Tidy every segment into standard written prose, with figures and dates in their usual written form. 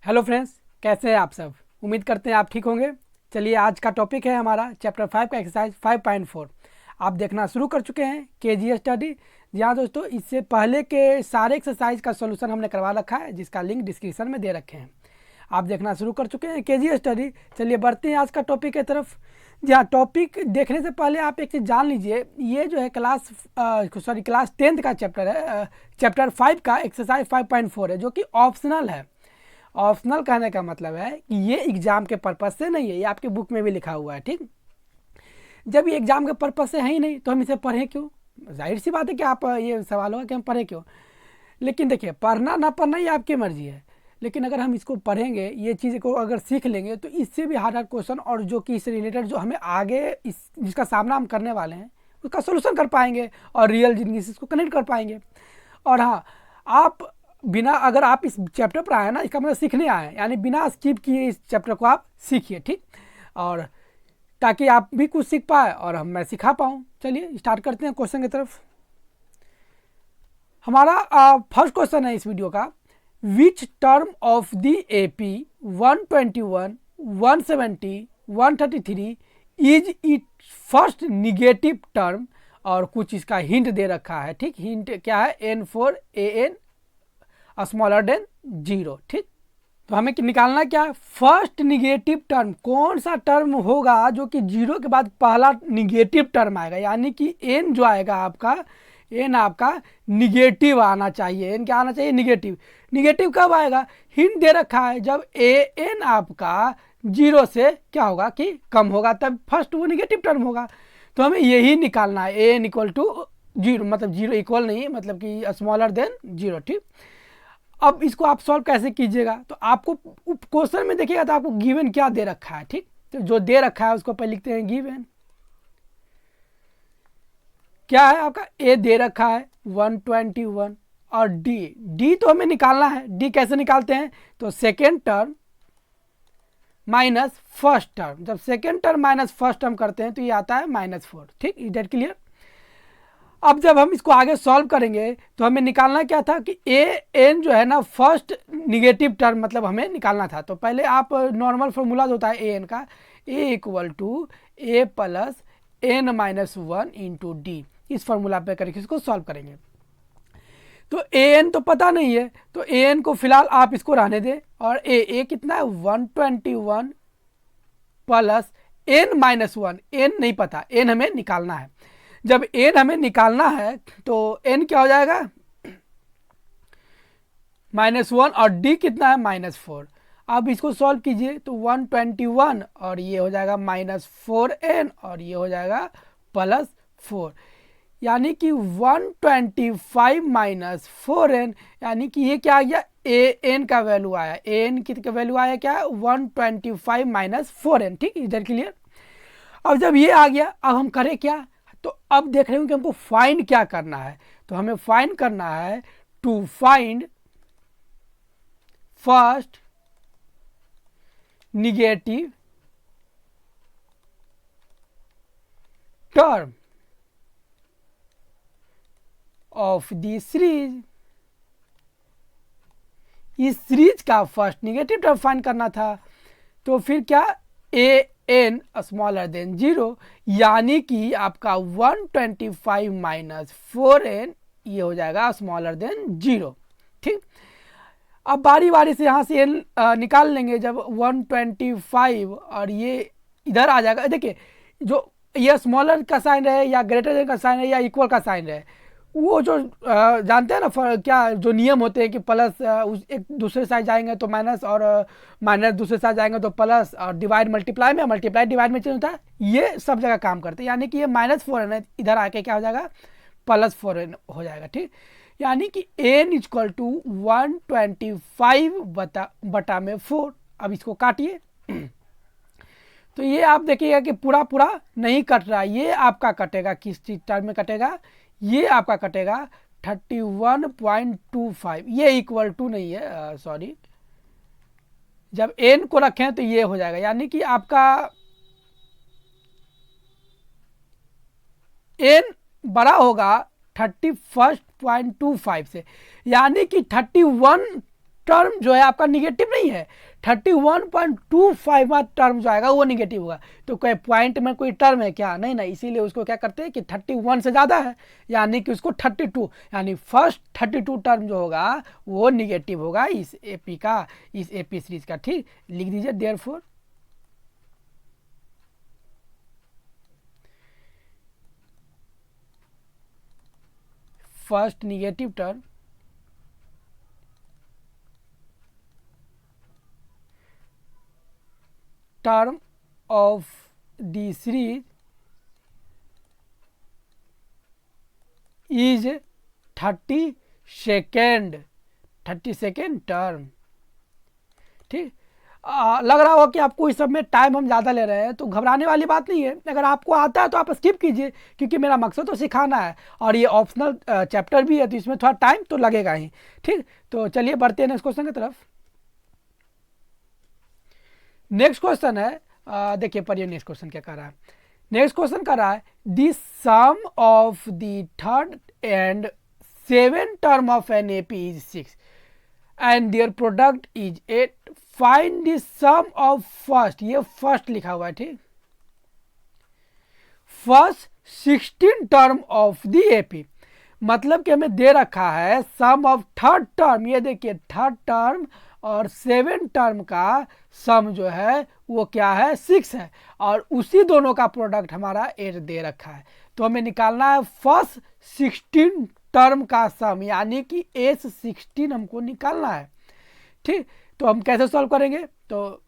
Hello friends, कैसे हैं आप सब। उम्मीद करते हैं आप ठीक होंगे। चलिए, आज का टॉपिक है हमारा चैप्टर 5 का एक्सरसाइज 5.4। आप देखना शुरू कर चुके हैं केजी स्टडी। जी हाँ दोस्तों, इससे पहले के सारे एक्सरसाइज का सॉल्यूशन हमने करवा रखा है, जिसका लिंक डिस्क्रिप्शन में दे रखे हैं। आप देखना शुरू कर चुके हैं केजी स्टडी। चलिए बढ़ते हैं आज का टॉपिक की तरफ। जी हाँ, टॉपिक देखने से पहले आप एक चीज़ जान लीजिए, ये जो है क्लास 10th का चैप्टर है। चैप्टर 5 का एक्सरसाइज 5.4 है, जो कि ऑप्शनल है। ऑप्शनल कहने का मतलब है कि ये एग्जाम के पर्पज से नहीं है, ये आपके बुक में भी लिखा हुआ है। ठीक, जब ये एग्जाम के पर्पज से है ही नहीं तो हम इसे पढ़ें क्यों। जाहिर सी बात है कि आप ये सवाल होगा कि हम पढ़ें क्यों। लेकिन देखिए, पढ़ना ना पढ़ना ये आपकी मर्जी है, लेकिन अगर हम इसको पढ़ेंगे, ये चीज़ को अगर सीख लेंगे, तो इससे भी हार्ड हार्ड क्वेश्चन और जो कि इससे रिलेटेड जो हमें आगे जिसका सामना हम करने वाले हैं उसका सोल्यूशन कर पाएंगे और रियल जिंदगी से इसको कनेक्ट कर पाएंगे। और हाँ, आप बिना, अगर आप इस चैप्टर पर आए ना, इसका मतलब सीखने आए, यानी बिना स्किप किए इस चैप्टर को आप सीखिए। ठीक, और ताकि आप भी कुछ सीख पाए और मैं सिखा पाऊँ। चलिए स्टार्ट करते हैं क्वेश्चन की तरफ। हमारा फर्स्ट क्वेश्चन है इस वीडियो का, which term of the AP 121, 170, 133 is it first negative term, और कुछ इसका हिंट दे रखा है। ठीक, हिंट क्या है, n4 an स्मॉलर देन 0। ठीक, तो हमें निकालना क्या है, फर्स्ट निगेटिव टर्म। कौन सा टर्म होगा जो कि 0 के बाद पहला निगेटिव टर्म आएगा, यानी कि n जो आएगा आपका, n आपका निगेटिव आना चाहिए। n क्या आना चाहिए, निगेटिव। निगेटिव कब आएगा, हिंट दे रखा है, जब an आपका 0 से क्या होगा कि कम होगा, तब फर्स्ट वो निगेटिव टर्म होगा। तो हमें यही निकालना है, an इक्वल टू 0, मतलब 0 इक्वल नहीं, मतलब कि स्मॉलर देन 0। ठीक, अब इसको आप सॉल्व कैसे कीजिएगा, तो आपको क्वेश्चन में देखिएगा तो आपको गिवन क्या दे रखा है। ठीक, तो जो दे रखा है उसको पहले लिखते हैं गिवन। क्या है आपका, ए दे रखा है 121, और डी तो हमें निकालना है। डी कैसे निकालते हैं, तो second term minus first term. जब second term minus first term करते हैं तो ये आता है -4। ठीक, इज दैट क्लियर। अब जब हम इसको आगे सॉल्व करेंगे तो हमें निकालना क्या था कि ए एन जो है ना, फर्स्ट निगेटिव टर्म मतलब हमें निकालना था। तो पहले आप नॉर्मल फॉर्मूला जो होता है ए एन का, A equal to A plus n-1 into D, इस फॉर्मूला पे करके इसको सॉल्व करेंगे। तो ए एन तो पता नहीं है, तो ए एन को फिलहाल आप इसको रहने दें, और ए कितना है 121 प्लस n-1, एन नहीं पता, एन हमें निकालना है। जब n हमें निकालना है तो n क्या हो जाएगा, -1, और d कितना है -4। अब इसको सॉल्व कीजिए तो 121 और ये हो जाएगा -4n, और ये हो जाएगा +4, यानी कि 125 -4n, यानी कि ये क्या आ गया, an का वैल्यू आया। an कितना वैल्यू आया, क्या है 125 -4n। ठीक, इधर क्लियर। अब जब ये आ गया, अब हम करें क्या, तो अब देख रहे हो कि हमको फाइंड क्या करना है। तो हमें फाइंड करना है, to find first negative term of the series. इस सीरीज का फर्स्ट निगेटिव टर्म फाइंड करना था। तो फिर क्या, ए n स्मॉलर देन 0, यानी कि आपका 125 -4n ये हो जाएगा स्मॉलर देन 0। ठीक, अब बारी बारी से यहाँ से n निकाल लेंगे। जब 125 और ये इधर आ जाएगा, देखिए जो ये स्मॉलर का साइन रहे या ग्रेटर देन का साइन रहे या इक्वल का साइन रहे, वो जो जानते हैं ना क्या जो नियम होते हैं कि प्लस एक दूसरे साइड जाएंगे तो माइनस, और माइनस दूसरे साइड जाएंगे तो प्लस, और डिवाइड मल्टीप्लाई में, मल्टीप्लाई डिवाइड में चेंज होता है, ये सब जगह काम करते हैं। यानी कि ये -4n है, इधर आके क्या हो जाएगा, +4n हो जाएगा। ठीक, यानी कि n इक्वल टू 125 बटा में 4। अब इसको काटिए तो ये आप देखिएगा कि पूरा पूरा नहीं कट रहा, ये आपका कटेगा किस चीज टर्म में कटेगा, ये आपका कटेगा 31.25। ये इक्वल टू नहीं है, सॉरी, जब n को रखें तो ये हो जाएगा, यानी कि आपका n बड़ा होगा 31.25 से, यानी कि 31 टर्म जो है आपका निगेटिव नहीं है, 31.25वां टर्म जो आएगा वो निगेटिव होगा। तो कोई पॉइंट में कोई टर्म है क्या? नहीं ना, इसीलिए उसको क्या करते हैं कि 31 से ज़्यादा है यानी कि उसको 32, यानी फर्स्ट 32 टर्म जो होगा वो निगेटिव होगा इस एपी का, इस एपी सीरीज का। ठीक, लिख दीजिए therefore first negative term of the series is 32nd term. ठीक, लग रहा हो कि आपको इस सब में टाइम हम ज़्यादा ले रहे हैं, तो घबराने वाली बात नहीं है। अगर आपको आता है तो आप स्किप कीजिए, क्योंकि मेरा मकसद तो सिखाना है और ये ऑप्शनल चैप्टर भी है, तो इसमें थोड़ा टाइम तो लगेगा ही। ठीक, तो चलिए बढ़ते हैं नेक्स्ट क्वेश्चन की तरफ। नेक्स्ट क्वेश्चन है, देखिए पढ़िए नेक्स्ट क्वेश्चन क्या कर रहा है। नेक्स्ट क्वेश्चन कर रहा है the sum of the third and 7 term of an AP is 6 and their product is 8, find the sum of first, ये फर्स्ट लिखा हुआ है। ठीक, first 16 term of the AP, मतलब कि हमें दे रखा है सम ऑफ थर्ड टर्म, ये देखिए थर्ड टर्म और 7 टर्म का सम जो है वो क्या है 6 है, और उसी दोनों का प्रोडक्ट हमारा 8 दे रखा है। तो हमें निकालना है फर्स्ट 16 टर्म का सम, यानी कि एस 16 हमको निकालना है। ठीक, तो हम कैसे सॉल्व करेंगे? तो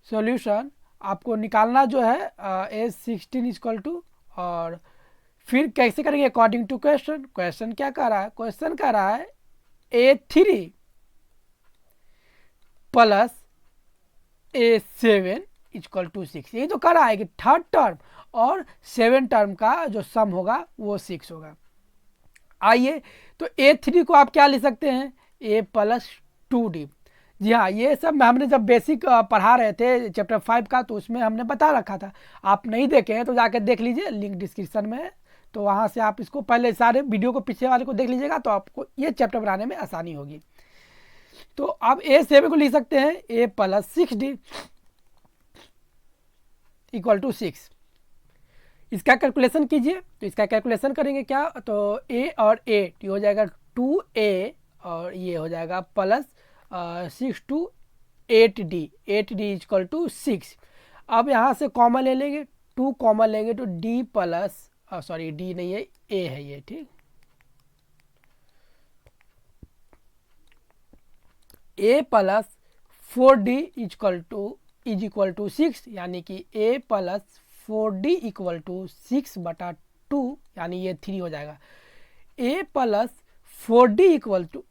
सॉल्यूशन आपको निकालना जो है एस 16 इक्वल टू, और फिर कैसे करेंगे अकॉर्डिंग टू क्वेश्चन। क्वेश्चन क्या कर रहा है? क्वेश्चन कर रहा है A3 plus A7 equal to 6। ये तो कर रहा है कि थर्ड टर्म और 7 टर्म का जो सम होगा वो 6 होगा। आइए, तो A3 को आप क्या लिख सकते हैं? A plus 2D। जी हाँ, ये सब हमने जब बेसिक पढ़ा रहे थे चैप्टर 5 का, तो उसमें हमने बता रखा था। आप नहीं देखे हैं तो जाकर देख लीजिए, लिंक डिस्क्रिप्शन में है, तो वहाँ से आप इसको पहले सारे वीडियो को पीछे वाले को देख लीजिएगा, तो आपको ये चैप्टर बनाने में आसानी होगी। तो आप A7 को लिख सकते हैं A plus 6D equal to 6। इसका कैलकुलेशन कीजिए, तो इसका कैलकुलेशन करेंगे क्या? तो A और A ये हो जाएगा 2A, और ये हो जाएगा plus 6 to 8D, 8D equal to 6। अब यहाँ से कॉमन ले लेंगे, 2 कॉमन लेंगे तो D प्लस, सॉरी D नहीं है, A है ये। ठीक, A plus 4D is equal to 6, यानी कि A plus 4D equal to 6/2, यानी ये 3 हो जाएगा। A plus 4D equal to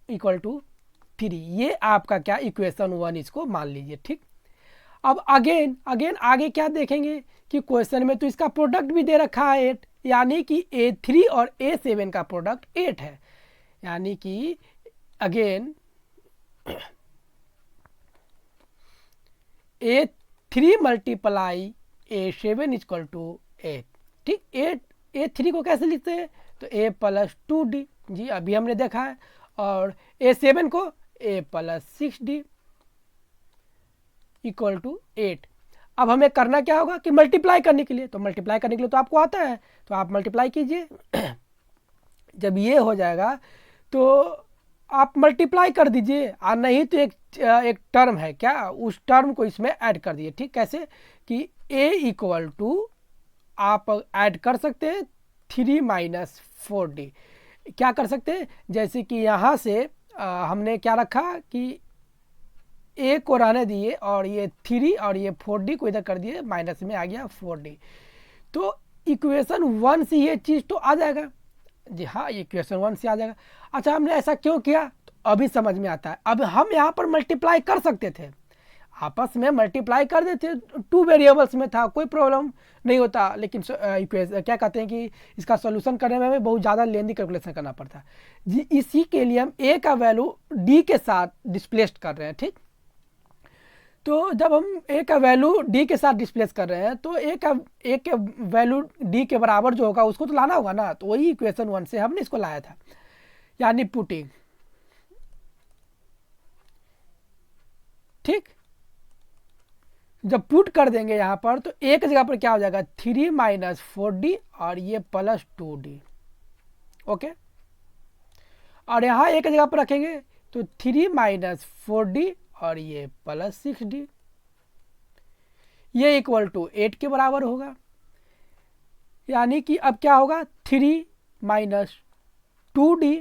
3, ये आपका क्या इक्वेशन 1 इसको मान लीजिए। ठीक, अब अगेन आगे क्या देखेंगे कि क्वेश्चन में तो इसका प्रोडक्ट भी दे रखा है 8, यानी कि A3 और A7 का प्रोडक्ट 8 है, यानी कि again A3 multiply A7 equal to 8। ठीक, A3 को कैसे लिखते हैं? तो A प्लस 2D, जी अभी हमने देखा है, और A7 को A plus 6D equal to 8। अब हमें करना क्या होगा कि मल्टीप्लाई करने के लिए, तो मल्टीप्लाई करने के लिए तो आपको आता है, तो आप मल्टीप्लाई कीजिए। जब ये हो जाएगा तो आप मल्टीप्लाई कर दीजिए, और नहीं तो एक टर्म है क्या, उस टर्म को इसमें ऐड कर दीजिए। ठीक, कैसे कि A इक्वल टू आप ऐड कर सकते हैं 3 माइनस 4D। क्या कर सकते हैं? जैसे कि यहाँ से हमने क्या रखा कि A को रहने दिए, और ये 3 और ये 4D को इधर कर दिए, माइनस में आ गया 4D। तो इक्वेशन 1 से ये चीज़ तो आ जाएगा। जी हाँ, इक्वेशन 1 से आ जाएगा। अच्छा, हमने ऐसा क्यों किया? तो अभी समझ में आता है। अब हम यहाँ पर मल्टीप्लाई कर सकते थे, आपस में मल्टीप्लाई कर देते, 2 वेरिएबल्स में था, कोई प्रॉब्लम नहीं होता, लेकिन क्या कहते हैं कि इसका सॉल्यूशन करने में हमें बहुत ज़्यादा लेंदी कैलकुलेशन करना पड़ता है जी। इसी के लिए हम A का वैल्यू D के साथ डिस्प्लेस्ड कर रहे हैं। ठीक, तो जब हम A का वैल्यू D के साथ डिस्प्लेस कर रहे हैं, तो A का वैल्यू D के बराबर जो होगा उसको तो लाना होगा ना, तो वही इक्वेशन 1 से हमने इसको लाया था, यानी पुटिंग ठीक। जब पुट कर देंगे यहाँ पर तो एक जगह पर क्या हो जाएगा 3 माइनस 4d और ये प्लस 2d। ओके, और यहाँ एक जगह पर रखेंगे तो 3 माइनस 4d और ये प्लस 6d, ये इक्वल टू 8 के बराबर होगा। यानी कि अब क्या होगा 3 माइनस 2d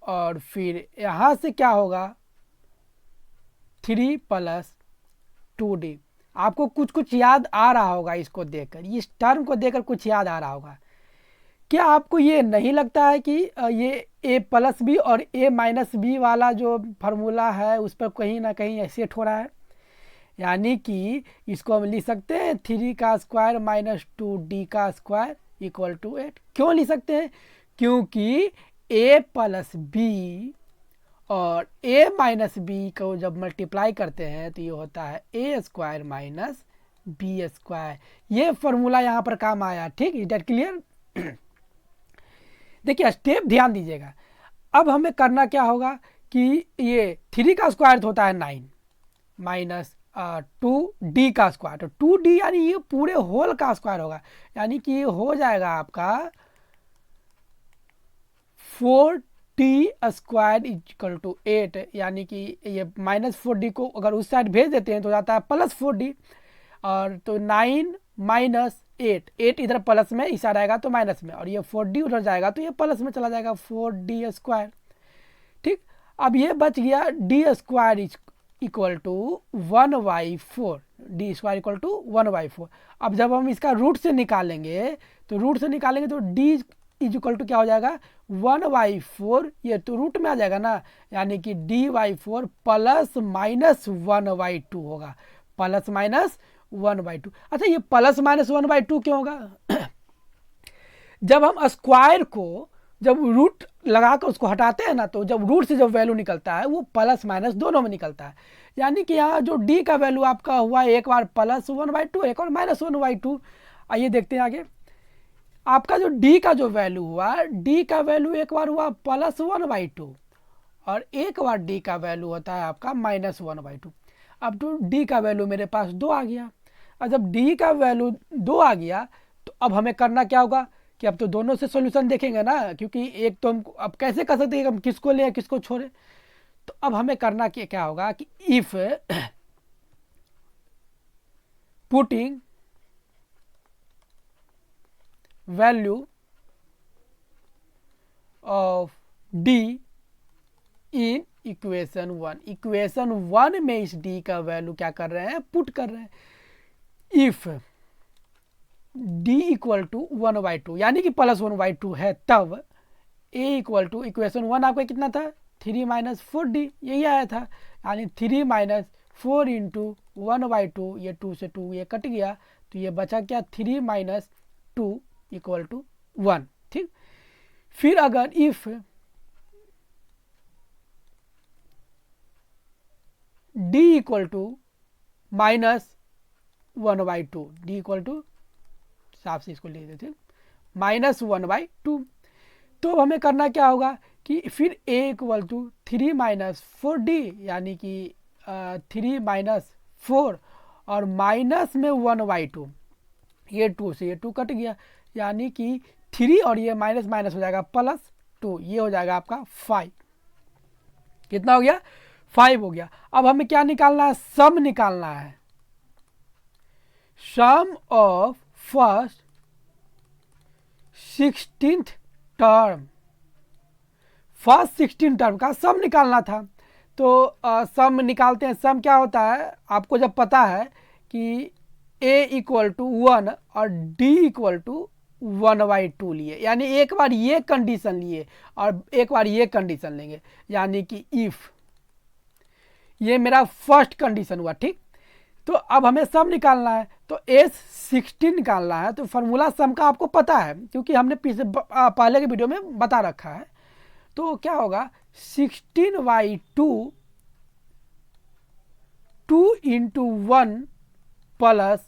और फिर यहाँ से क्या होगा 3 प्लस 2d। आपको कुछ कुछ याद आ रहा होगा इसको देखकर, इस टर्म को देखकर कुछ याद आ रहा होगा। क्या आपको ये नहीं लगता है कि ये a प्लस बी और a माइनस बी वाला जो फार्मूला है उस पर कहीं ना कहीं सेट हो रहा है? यानी कि इसको हम लिख सकते हैं 3 का स्क्वायर माइनस 2d का स्क्वायर इक्वल टू 8। क्यों लिख सकते हैं? क्योंकि a प्लस बी और a माइनस बी को जब मल्टीप्लाई करते हैं तो ये होता है a square minus b square. ये फॉर्मूला यहाँ पर काम आया। ठीक, इज दैट क्लियर? देखिए स्टेप ध्यान दीजिएगा। अब हमें करना क्या होगा कि ये 3 का स्क्वायर होता है 9 माइनस 2d का स्क्वायर, तो 2d यानी ये पूरे होल का स्क्वायर होगा। यानी कि ये हो जाएगा आपका 4d स्क्वायर इक्वल टू 8। यानी कि ये माइनस 4d को अगर उस साइड भेज देते हैं तो जाता है प्लस 4d, और तो 9 माइनस 8 इधर प्लस में, इस साइड आएगा तो माइनस में, और ये 4d उधर जाएगा तो ये प्लस में चला जाएगा 4d स्क्वायर। ठीक, अब ये बच गया d square equal to 1/4, d square equal to 1/4। अब जब हम इसका रूट से निकालेंगे तो d इज इक्वल टू क्या हो जाएगा 1/4, ये तो रूट में आ जाएगा ना, यानी कि d/4 प्लस माइनस 1/2 होगा, प्लस माइनस 1/2। अच्छा, ये प्लस माइनस 1/2 क्यों होगा? जब हम स्क्वायर को जब रूट लगा कर उसको हटाते हैं ना, तो जब रूट से जब वैल्यू निकलता है वो प्लस माइनस दोनों में निकलता है। यानी कि यहाँ जो d का वैल्यू आपका हुआ एक बार प्लस 1/2 एक बार माइनस 1/2। आइए देखते हैं आगे। आपका जो d का जो वैल्यू हुआ, d का वैल्यू एक बार हुआ प्लस 1/2 और एक बार d का वैल्यू होता है आपका माइनस 1/2। अब तो d का वैल्यू मेरे पास 2 आ गया, और जब d का वैल्यू 2 आ गया तो अब हमें करना क्या होगा कि अब तो दोनों से सॉल्यूशन देखेंगे ना, क्योंकि एक तो हम अब कैसे कर सकते हैं हम किसको लें किसको छोड़ें। तो अब हमें करना क्या होगा कि if putting value of d in equation 1 में इस d का वैल्यू क्या कर रहे हैं पुट कर रहे हैं। इफ d इक्वल टू 1/2 यानी कि प्लस 1/2 है, तब a इक्वल टू इक्वेशन 1 आपका कितना था 3 माइनस 4d, यही आया था। यानी 3 माइनस 4 इंटू 1/2, ये 2 से 2 ये कट गया तो ये बचा क्या 3 माइनस 2 इक्वल टू 1। ठीक, फिर अगर if d equal to minus 1/2, d equal to साफ से इसको लिख देते हैं माइनस 1/2, तो हमें करना क्या होगा कि फिर a equal to 3 minus 4d, यानी कि 3 माइनस 4 और माइनस में 1/2, ये 2 से ये 2 कट गया, यानी कि 3 और ये माइनस माइनस हो जाएगा प्लस 2, ये हो जाएगा आपका 5। कितना हो गया 5 हो गया। अब हमें क्या निकालना है सम निकालना है, sum of first 16th term, first 16 term का सम निकालना था। तो सम निकालते हैं। सम क्या होता है आपको जब पता है कि a इक्वल टू 1 और d इक्वल टू 1/2 लिए, यानी एक बार ये कंडीशन लिए और एक बार ये कंडीशन लेंगे, यानी कि इफ ये मेरा फर्स्ट कंडीशन हुआ। ठीक, तो अब हमें सम निकालना है, तो S16 निकालना है। तो फार्मूला सम का आपको पता है क्योंकि हमने पहले के वीडियो में बता रखा है। तो क्या होगा 16/2 2 इंटू 1 प्लस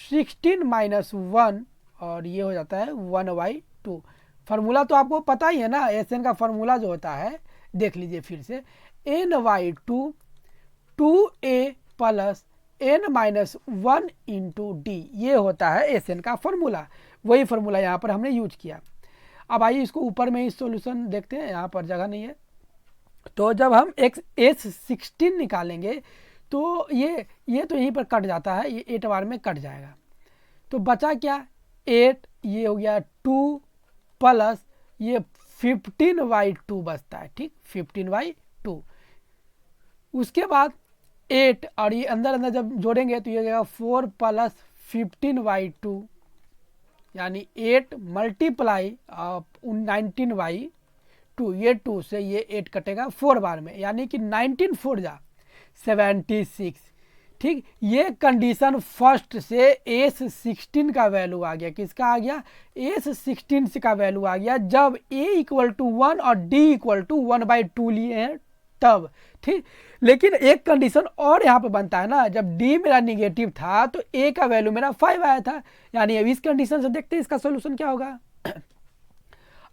16 माइनस 1 और ये हो जाता है 1/2। फार्मूला तो आपको पता ही है ना, SN का फार्मूला जो होता है देख लीजिए फिर से, n/2 2a plus n-1 into D, ये होता है एस एन का फॉर्मूला। वही फॉर्मूला यहाँ पर हमने यूज किया। अब आइए इसको ऊपर में ही सॉल्यूशन देखते हैं, यहाँ पर जगह नहीं है। तो जब हम S16 निकालेंगे तो ये तो यहीं पर कट जाता है, ये 8 बार में कट जाएगा। तो बचा क्या, 8, ये हो गया 2 प्लस ये 15/2 बचता है, ठीक, 15/2। उसके बाद 8 और ये अंदर अंदर जब जोड़ेंगे तो ये हो जाएगा 4 प्लस 15/2, यानी 8 मल्टीप्लाई 19/2, ये 2 से ये 8 कटेगा 4 बार में, यानी कि 19 4 जा 76, ठीक। ये कंडीशन फर्स्ट से S16 का वैल्यू आ गया, किसका आ गया, S16 का वैल्यू आ गया जब A = 1 और D = 1/2 लिए हैं तब, ठीक। लेकिन एक कंडीशन और यहाँ पे बनता है ना, जब D मेरा निगेटिव था तो A का वैल्यू मेरा 5 आया था, यानी अब इस कंडीशन से देखते हैं इसका सोल्यूशन क्या होगा।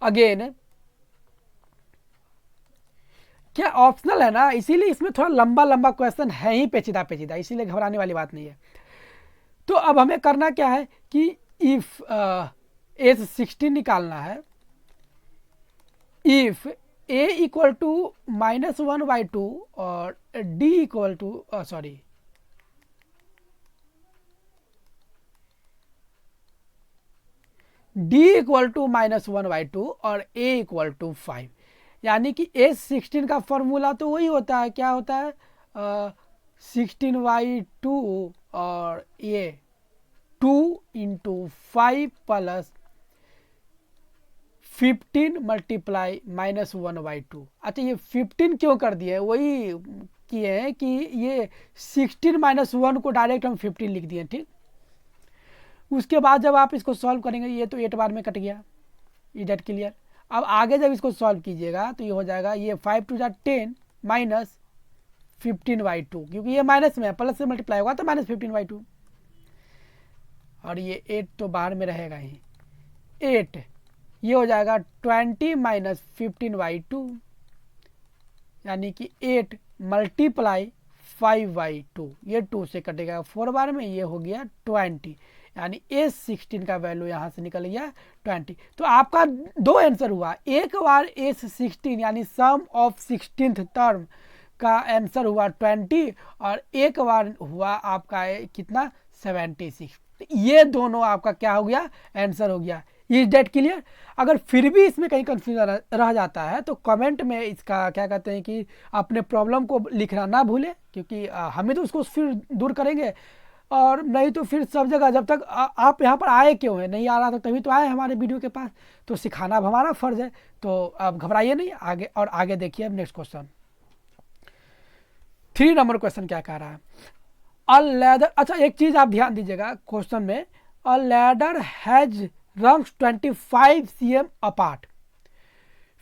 अगेन क्या ऑप्शनल है ना, इसीलिए इसमें थोड़ा लंबा लंबा क्वेश्चन है ही, पेचीदा पेचीदा, इसीलिए घबराने वाली बात नहीं है। तो अब हमें करना क्या है कि इफ S16 निकालना है, इफ A = -1/2 और D = सॉरी D = -1/2 और A = 5, यानी कि S16 का फॉर्मूला तो वही होता है, क्या होता है, 16/2 और ये 2 × 5 प्लस 15 मल्टीप्लाई -1/2। अच्छा, ये 15 क्यों कर दिए, वही किए हैं कि ये 16 - 1 को डायरेक्ट हम 15 लिख दिए, ठीक। उसके बाद जब आप इसको सॉल्व करेंगे, ये तो 8 बार में कट गया, इज दैट क्लियर। अब आगे जब इसको सॉल्व कीजिएगा तो ये हो जाएगा, ये 5 × 2 = 10 माइनस 15/2, क्योंकि ये माइनस में है, प्लस से मल्टीप्लाई होगा तो -15/2, और ये 8 तो बाहर में रहेगा ही, 8, ये हो जाएगा 20 माइनस 15/2, यानी कि 8 मल्टीप्लाई 5/2, ये 2 से कटेगा 4 बार में, ये हो गया 20, यानी S16 का वैल्यू यहाँ से निकल गया 20। तो आपका 2 आंसर हुआ, एक बार S16 यानी सम ऑफ 16th टर्म का आंसर हुआ 20, और एक बार हुआ आपका कितना, 76। ये दोनों आपका क्या हो गया, आंसर हो गया। Is that clear. अगर फिर भी इसमें कहीं कंफ्यूजन रह जाता है तो कमेंट में इसका क्या कहते हैं कि अपने प्रॉब्लम को लिखना ना भूलें, क्योंकि हमें तो उसको फिर दूर करेंगे, और नहीं तो फिर सब जगह जब तक आप यहाँ पर आए क्यों है, नहीं आ रहा था तभी तो आए हमारे वीडियो के पास, तो सिखाना अब हमारा फर्ज है। तो अब घबराइए नहीं, आगे और आगे देखिए। अब नेक्स्ट क्वेश्चन 3 नंबर क्वेश्चन क्या कह रहा है, अ लैडर। अच्छा, एक चीज आप ध्यान दीजिएगा क्वेश्चन में, अ ladder has rungs 25 cm apart,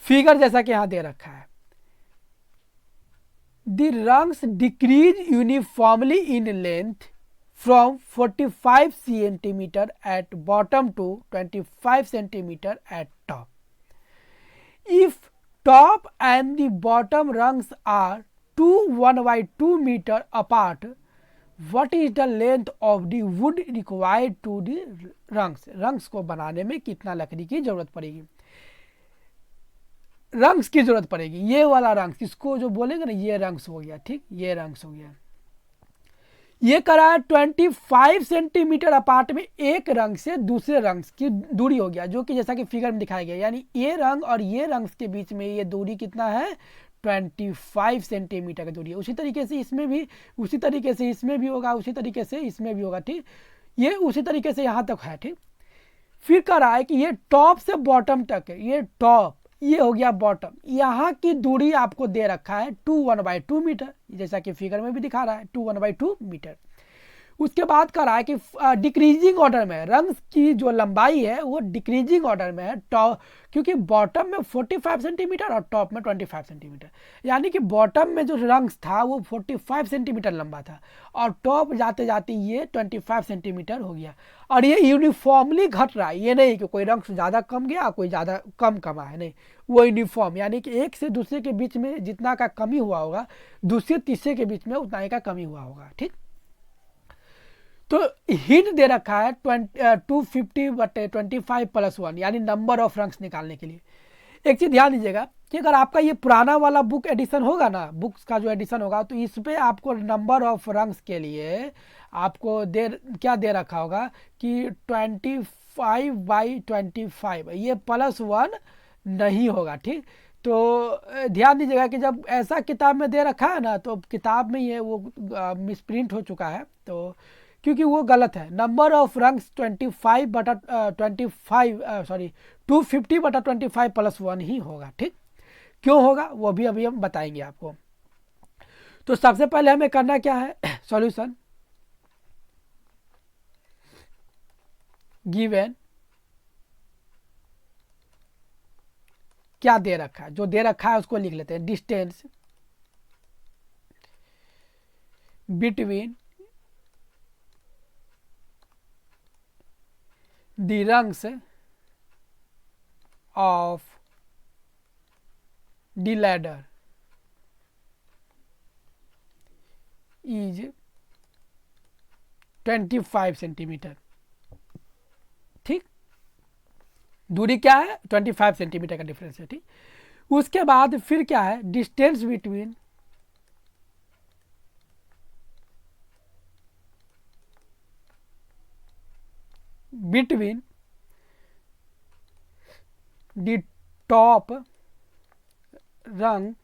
figure जैसा कि यहां दे रखा है, the rungs decrease uniformly in length from 45 cm at bottom to 25 cm at top. If top and the bottom rungs are 1/2 meter apart, what is the length of the wood required to the rungs? rungs को बनाने में कितना लकड़ी की जरूरत पड़ेगी, rungs की जरूरत पड़ेगी। ये वाला रंग्स, इसको जो बोलेंगे ना, ये रंग्स हो गया, ठीक, ये रंग्स हो गया। ये करा है 25 सेंटीमीटर अपार्ट में एक रंग से दूसरे रंग की दूरी हो गया, जो कि जैसा कि फिगर में दिखाया गया, यानी ये रंग और ये रंग के बीच में ये दूरी कितना है, 25 सेंटीमीटर की दूरी है। उसी तरीके से इसमें भी, उसी तरीके से इसमें भी होगा, उसी तरीके से इसमें भी होगा, ठीक। ये उसी तरीके से यहाँ तक है, ठीक। फिर कह रहा है कि ये टॉप से बॉटम तक है, ये टॉप, ये हो गया बॉटम, यहाँ की दूरी आपको दे रखा है 1/2 मीटर, जैसा कि फिगर में भी दिखा रहा है 1/2 मीटर। उसके बाद कह रहा है कि डिक्रीजिंग ऑर्डर में रंग की जो लंबाई है वो डिक्रीजिंग ऑर्डर में है, टॉप, क्योंकि बॉटम में 45 सेंटीमीटर और टॉप में 25 सेंटीमीटर, यानी कि बॉटम में जो रंग था वो 45 सेंटीमीटर लंबा था और टॉप जाते जाते ये 25 सेंटीमीटर हो गया। और ये यूनिफॉर्मली घट रहा है, ये नहीं कि कोई रंग ज़्यादा कम गया कोई ज़्यादा कम कमा है, नहीं, वो यूनिफॉर्म, यानी कि एक से दूसरे के बीच में जितना का कमी हुआ होगा दूसरे तीसरे के बीच में उतना ही का कमी हुआ होगा। ठीक, तो हिंट दे रखा है 250/25 + 1, यानी नंबर ऑफ रंग्स निकालने के लिए। एक चीज़ ध्यान दीजिएगा कि अगर आपका ये पुराना वाला बुक एडिशन होगा ना, बुक्स का जो एडिशन होगा, तो इस पे आपको नंबर ऑफ रंग्स के लिए आपको क्या दे रखा होगा कि 25/25, ये +1 नहीं होगा। ठीक, तो ध्यान दीजिएगा कि जब ऐसा किताब में दे रखा है ना, तो किताब में ये वो मिसप्रिंट हो चुका है, तो क्योंकि वो गलत है। नंबर ऑफ रंग्स 250/25 ही होगा। ठीक, क्यों होगा वो भी अभी हम बताएंगे आपको। तो सबसे पहले हमें करना क्या है, सॉल्यूशन गिवन क्या दे रखा है, जो दे रखा है उसको लिख लेते हैं। Distance between the rungs of the ladder is 25 centimetre. ठीक, दूरी क्या है, 25 सेंटीमीटर का डिफरेंस है। ठीक, उसके बाद फिर क्या है, distance between the top rung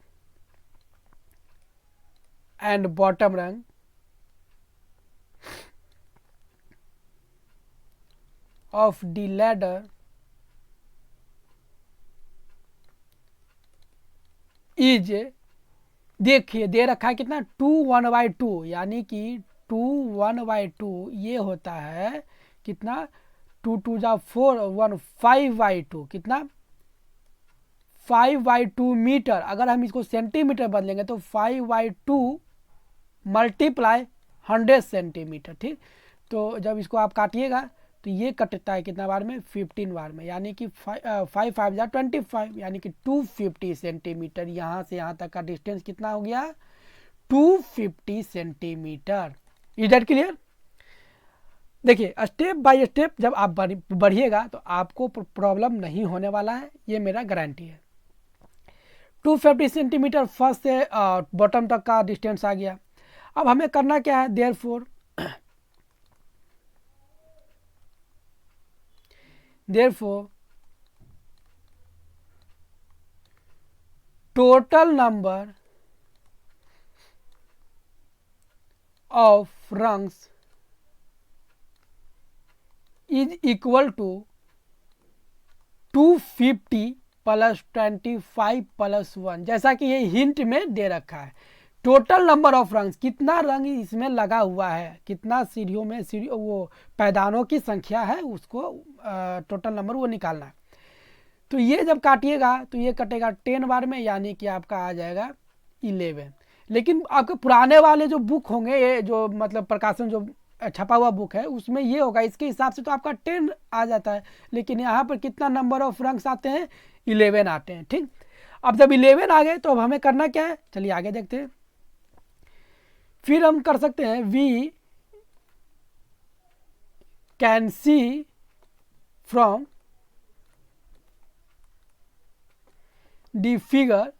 and bottom rung of the ladder is, देखिए दे रखा है कितना, 2 1/2, यानी कि 2 1/2 ये होता है कितना, 2 2 जा 4 1 5/2, कितना 5/2 मीटर। अगर हम इसको सेंटीमीटर बदलेंगे तो 5/2 × 100 सेंटीमीटर। ठीक, तो जब इसको आप काटिएगा तो ये कटता है कितना बार में, 15 बार में, यानी कि 5 5 जा 25, यानी कि 250 सेंटीमीटर। यहाँ से यहाँ तक का डिस्टेंस कितना हो गया, 250 सेंटीमीटर। Is that clear? देखिए स्टेप बाय स्टेप जब आप बढ़िएगा तो आपको प्रॉब्लम नहीं होने वाला है, ये मेरा गारंटी है। 250 सेंटीमीटर फर्स्ट से बॉटम तक का डिस्टेंस आ गया। अब हमें करना क्या है, therefore total number of rungs is equal to 250 + 25 + 1, जैसा कि ये हिंट में दे रखा है। टोटल नंबर ऑफ रंग्स, कितना रंग इसमें लगा हुआ है, कितना सीढ़ियों में वो पैदानों की संख्या है, उसको टोटल नंबर वो निकालना है। तो ये जब काटिएगा तो ये कटेगा 10 बार में, यानी कि आपका आ जाएगा 11। लेकिन आपके पुराने वाले जो बुक होंगे, ये जो मतलब प्रकाशन जो छपा हुआ बुक है उसमें ये होगा, इसके हिसाब से तो आपका 10 आ जाता है, लेकिन यहाँ पर कितना नंबर ऑफ रंग्स आते हैं, 11 आते हैं। ठीक, अब जब 11 आ गए तो अब हमें करना क्या है, चलिए आगे देखते हैं। फिर हम कर सकते हैं, we can see from the figure,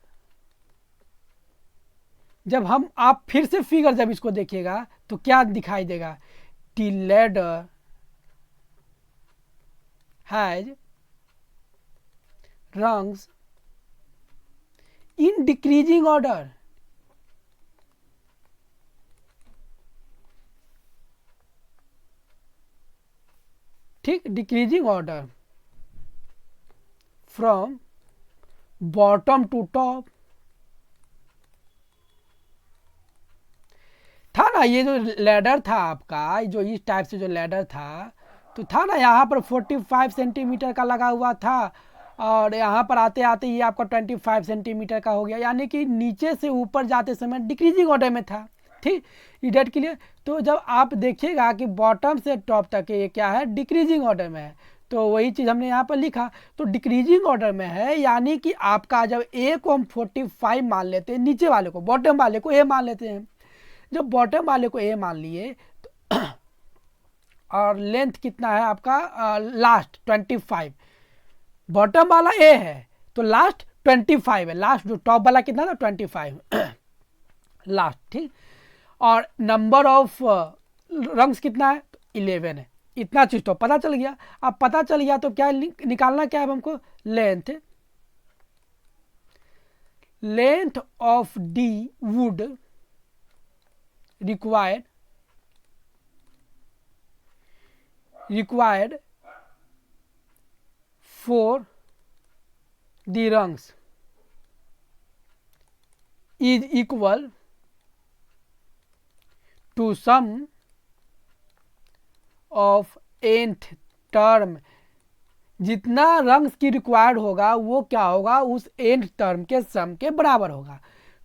जब हम आप फिर से फिगर जब इसको देखिएगा तो क्या दिखाई देगा, the ladder has rungs in decreasing order. ठीक, decreasing order from bottom to top, था ना ये जो लैडर था आपका, जो इस टाइप से जो लैडर था, तो था ना यहाँ पर 45 सेंटीमीटर का लगा हुआ था, और यहाँ पर आते आते ये आपका 25 सेंटीमीटर का हो गया, यानी कि नीचे से ऊपर जाते समय डिक्रीजिंग ऑर्डर में था। ठीक, ये डेट क्लियर। तो जब आप देखिएगा कि बॉटम से टॉप तक ये क्या है, डिक्रीजिंग ऑर्डर में है, तो वही चीज़ हमने यहाँ पर लिखा, तो डिक्रीजिंग ऑर्डर में है, यानी कि आपका जब ए को हम 45 मान लेते हैं, नीचे वाले को, बॉटम वाले को ए मान लेते हैं। जब बॉटम वाले को ए मान लिए तो और लेंथ कितना है आपका, लास्ट 25, बॉटम वाला ए है तो लास्ट 25 है, लास्ट जो टॉप वाला कितना था 25 लास्ट। ठीक, और नंबर ऑफ रंग्स कितना है, तो 11 है। इतना चीज तो पता चल गया। अब पता चल गया तो क्या निकालना क्या है हमको, length of D would required for the rungs is equal to sum of nth term. जितना रंग्स की रिक्वायर्ड होगा वो क्या होगा, उस nth टर्म के सम के बराबर होगा।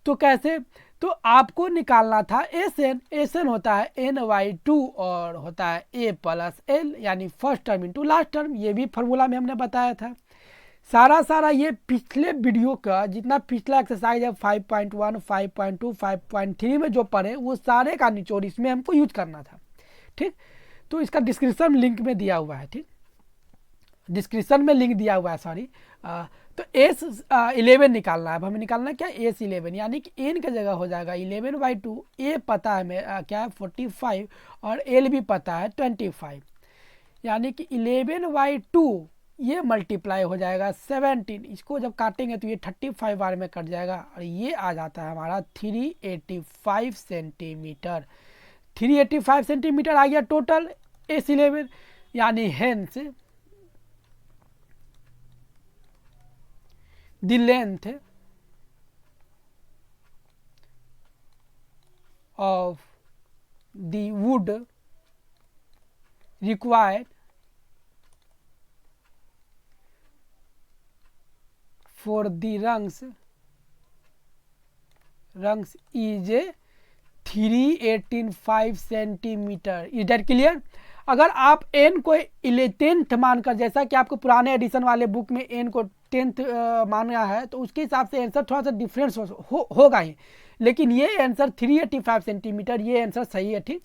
तो कैसे, तो आपको निकालना था एस एन होता है n/2 और होता है a प्लस एल, यानी first term into last term. ये भी फार्मूला में हमने बताया था। सारा ये पिछले वीडियो का जितना पिछला एक्सरसाइज है 5.1, 5.2, 5.3 में जो पढ़े वो सारे का निचोड़ इसमें हमको यूज करना था। ठीक, तो इसका डिस्क्रिप्शन लिंक में दिया हुआ है। ठीक, डिस्क्रिप्शन में लिंक दिया हुआ है, सॉरी। तो S11 निकालना है। अब हमें निकालना है क्या, S11, यानी कि n का जगह हो जाएगा 11/2। a पता है हमें क्या है 45 और l भी पता है 25, यानी कि 11/2 ये मल्टीप्लाई हो जाएगा 17। इसको जब काटेंगे तो ये 35 बार में कट जाएगा और ये आ जाता है हमारा 385 सेंटीमीटर। 385 सेंटीमीटर आ गया टोटल S11, यानी hence the length of the wood required for the rungs is 385 centimetre. Is that clear. अगर आप n को 10th मानकर, जैसा कि आपको पुराने एडिशन वाले बुक में n को 10th माना है, तो उसके हिसाब से आंसर थोड़ा सा डिफरेंस होगा ही, लेकिन ये आंसर 385 सेंटीमीटर ये आंसर सही है। ठीक,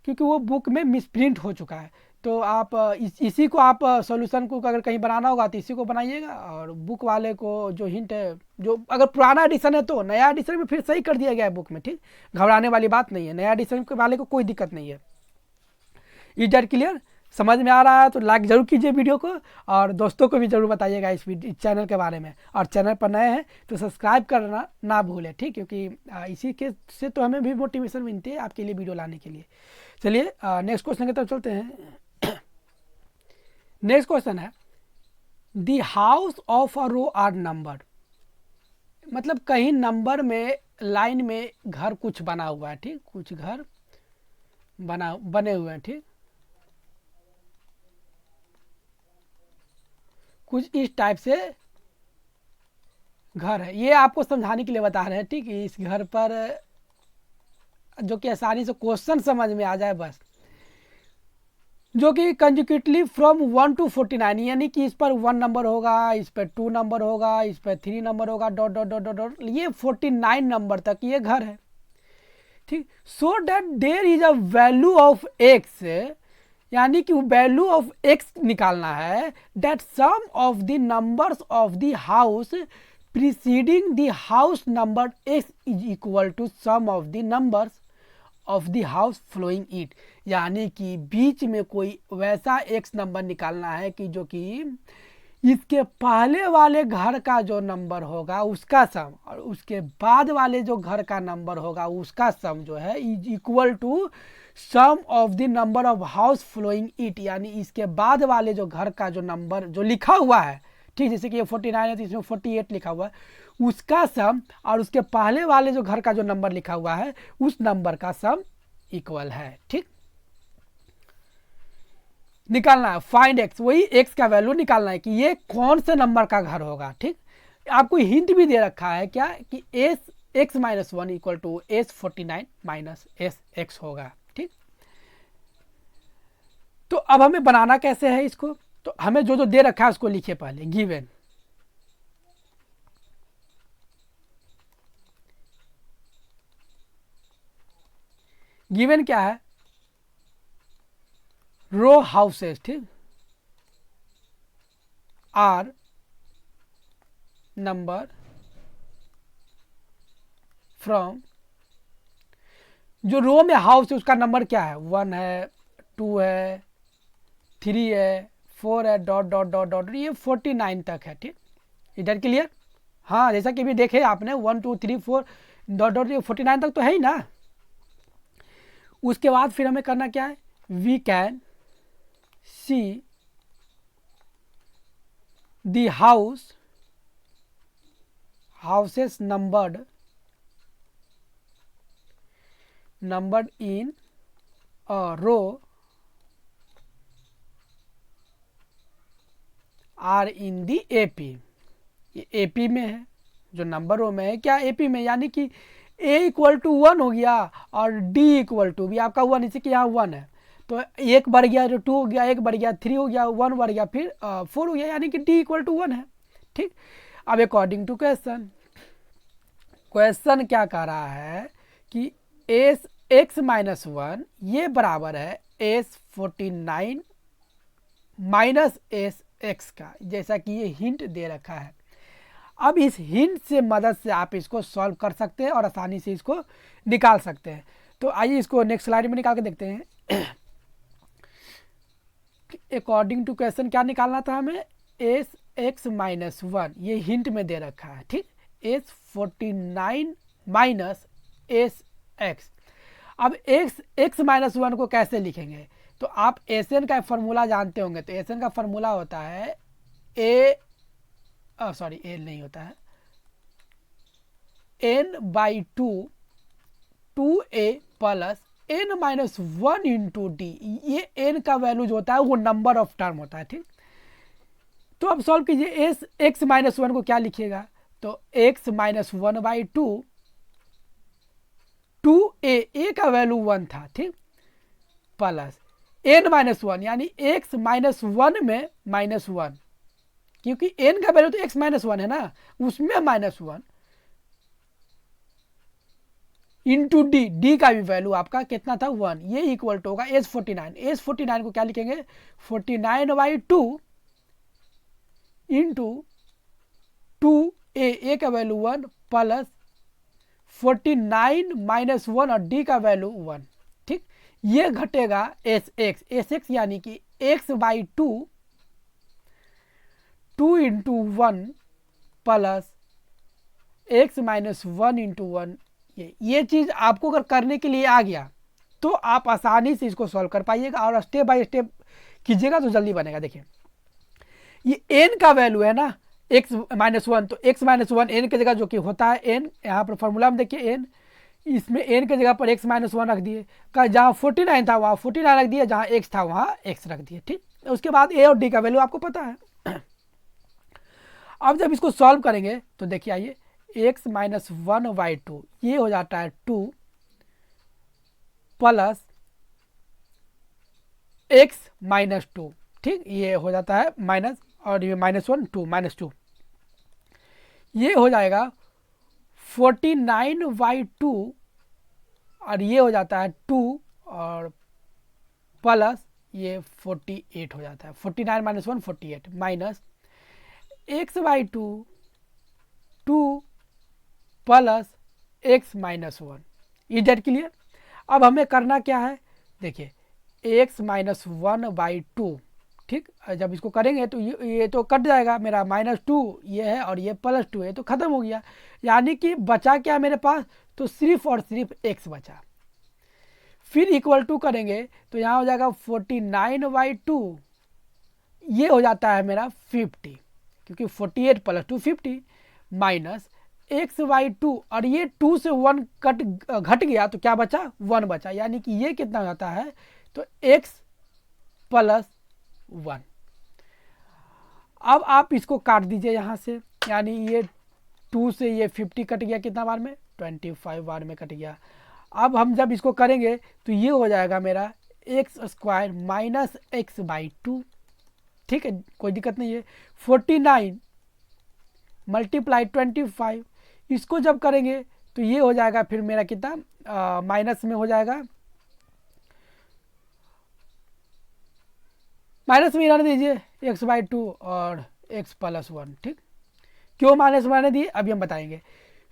क्योंकि वो बुक में मिसप्रिंट हो चुका है। तो आप इसी को आप सॉल्यूशन को अगर कहीं बनाना होगा तो इसी को बनाइएगा, और बुक वाले को जो हिंट है, जो अगर पुराना एडिशन है तो नया एडिशन में फिर सही कर दिया गया है बुक में। ठीक, घबराने वाली बात नहीं है, नया एडिशन वाले को कोई दिक्कत नहीं है। Is that clear. समझ में आ रहा है तो लाइक ज़रूर कीजिए वीडियो को, और दोस्तों को भी ज़रूर बताइएगा इस चैनल के बारे में, और चैनल पर नए हैं तो सब्सक्राइब करना ना भूलें। ठीक, क्योंकि इसी के से तो हमें भी मोटिवेशन मिलती है आपके लिए वीडियो लाने के लिए। चलिए नेक्स्ट क्वेश्चन की तरफ चलते हैं। नेक्स्ट क्वेश्चन है, the house of a row are number. मतलब कहीं नंबर में लाइन में घर कुछ बना हुआ है। ठीक, कुछ घर बने हुए हैं। ठीक, कुछ इस टाइप से घर है। ये आपको समझाने के लिए बता रहे हैं। ठीक, इस घर पर जो कि आसानी से क्वेश्चन समझ में आ जाए बस, जो कि कंजिक्यूटिवली फ्रॉम 1 to 49, यानी कि इस पर 1 नंबर होगा, इस पर 2 नंबर होगा, इस पर 3 नंबर होगा, dot dot dot dot dot, ये 49 नंबर तक ये घर है। ठीक, so that there is a value of x, यानी कि वैल्यू ऑफ एक्स निकालना है, that sum of the numbers of the house preceding the house number x is equal to sum of the numbers of the house following it. यानी कि बीच में कोई वैसा x number निकालना है कि जो कि इसके पहले वाले घर का जो नंबर होगा उसका सम, और उसके बाद वाले जो घर का नंबर होगा उसका सम जो है is equal to sum of the number of house following it. यानी इसके बाद वाले जो घर का जो नंबर जो लिखा हुआ है, ठीक, जैसे कि ये 49 है तो इसमें 48 लिखा हुआ है, उसका सम, और उसके पहले वाले जो घर का जो नंबर लिखा हुआ है उस नंबर का सम इक्वल है। ठीक, निकालना है फाइंड एक्स, वही एक्स का वैल्यू निकालना है कि ये कौन से नंबर का घर होगा। ठीक, आपको हिंट भी दे रखा है क्या कि S x minus one equal to S49 minus S x होगा। ठीक, तो अब हमें बनाना कैसे है इसको, तो हमें जो जो दे रखा है उसको लिखिए पहले। गिवन गिवन क्या है, रो हाउसेस, ठीक, आर नंबर फ्रॉम, जो रो में हाउस है उसका नंबर क्या है, 1 है, 2 है, 3 है, 4 है, डॉट डॉट डॉट डॉट, ये 49 तक है। ठीक, इधर क्लियर। हाँ, जैसा कि भी देखे आपने 1 2 3 4 डॉट डॉट, ये 49 तक तो है ही ना। उसके बाद फिर हमें करना क्या है, we can see the houses numbered in a row are in the AP। ये AP में है, जो नंबर रो में है क्या AP में, यानी कि A इक्वल टू 1 हो गया और D इक्वल टू भी आपका 1, इसी के यहाँ 1 है, तो एक बढ़ गया, जो 2 हो गया, एक बढ़ गया 3 हो गया, 1 बढ़ गया, फिर 4 हो गया, यानी कि D इक्वल टू 1 है। ठीक, अब अकॉर्डिंग टू क्वेश्चन क्या कह रहा है कि एस एक्स माइनस वन ये बराबर है S49 माइनस एस एक्स का, जैसा कि ये हिंट दे रखा है। अब इस हिंट से मदद से आप इसको सॉल्व कर सकते हैं और आसानी से इसको निकाल सकते हैं। तो आइए इसको नेक्स्ट स्लाइड में निकाल के देखते हैं। अकॉर्डिंग टू क्वेश्चन क्या निकालना था हमें, एस एक्स माइनस वन, ये हिंट में दे रखा है। ठीक, S49 माइनस एस एक्स। अब एक्स माइनस वन को कैसे लिखेंगे, तो आप एसएन का फॉर्मूला जानते होंगे, तो एसएन का फॉर्मूला होता है ए नहीं होता है, n/2 2a plus n minus one into D. ये n का वैल्यू जो होता है वो नंबर ऑफ टर्म होता है। ठीक, तो अब सॉल्व कीजिए, एस एक्स माइनस वन को क्या लिखिएगा, तो x माइनस 1/2 2a का वैल्यू 1 था। ठीक, प्लस n माइनस वन, यानी x माइनस वन में माइनस वन, क्योंकि n का वैल्यू तो x माइनस वन है ना, उसमें माइनस वन इंटू डी का भी वैल्यू आपका कितना था 1, ये इक्वल टू होगा S49 को क्या लिखेंगे 49/2 इंटू 2a का वैल्यू 1 प्लस 49 माइनस 1 और d का वैल्यू 1। ठीक, ये घटेगा एस एक्स यानी कि x/2 2 into 1 plus x minus 1 into 1। ये चीज़ आपको अगर करने के लिए आ गया तो आप आसानी से इसको सॉल्व कर पाइएगा और स्टेप बाय स्टेप कीजिएगा तो जल्दी बनेगा। देखिए, ये n का वैल्यू है ना x माइनस वन, तो x माइनस वन एन की जगह जो कि होता है n, यहाँ पर फॉर्मूला में देखिए n, इसमें n की जगह पर x माइनस वन रख दिए, का जहाँ 49 था वहाँ 49 रख दिए, जहाँ x था वहाँ x रख दिए। ठीक, उसके बाद a और d का वैल्यू आपको पता है। अब जब इसको सॉल्व करेंगे तो देखिए, आइए x माइनस 1/2 ये हो जाता है 2 प्लस x माइनस 2। ठीक, ये हो जाता है माइनस, और ये माइनस 1 2 माइनस 2, ये हो जाएगा 49/2 और ये हो जाता है 2 और प्लस ये 48 हो जाता है, 49 minus 1 48 minus x/2 2 plus x minus 1। इधर क्लियर। अब हमें करना क्या है, देखिए x माइनस 1/2। ठीक, जब इसको करेंगे तो ये तो कट जाएगा मेरा, -2 ये है और ये +2 है, तो ख़त्म हो गया, यानी कि बचा क्या मेरे पास, तो सिर्फ और सिर्फ x बचा। फिर इक्वल टू करेंगे तो यहाँ हो जाएगा 49/2, ये हो जाता है मेरा 50, क्योंकि 48 + 2 50 माइनस x/2 और ये 2 से 1 घट गया तो क्या बचा, 1 बचा, यानी कि ये कितना हो जाता है, तो x + 1। अब आप इसको काट दीजिए यहाँ से, यानी ये 2 से ये 50 कट गया, कितना बार में, 25 बार में कट गया। अब हम जब इसको करेंगे तो ये हो जाएगा मेरा x² - x/2, ठीक है, कोई दिक्कत नहीं है। 49 × 25, इसको जब करेंगे तो ये हो जाएगा फिर मेरा कितना, माइनस में हो जाएगा, माइनस में रहने दीजिए x/2 और x + 1, ठीक। क्यों माइनस में रहने दिए अभी हम बताएंगे।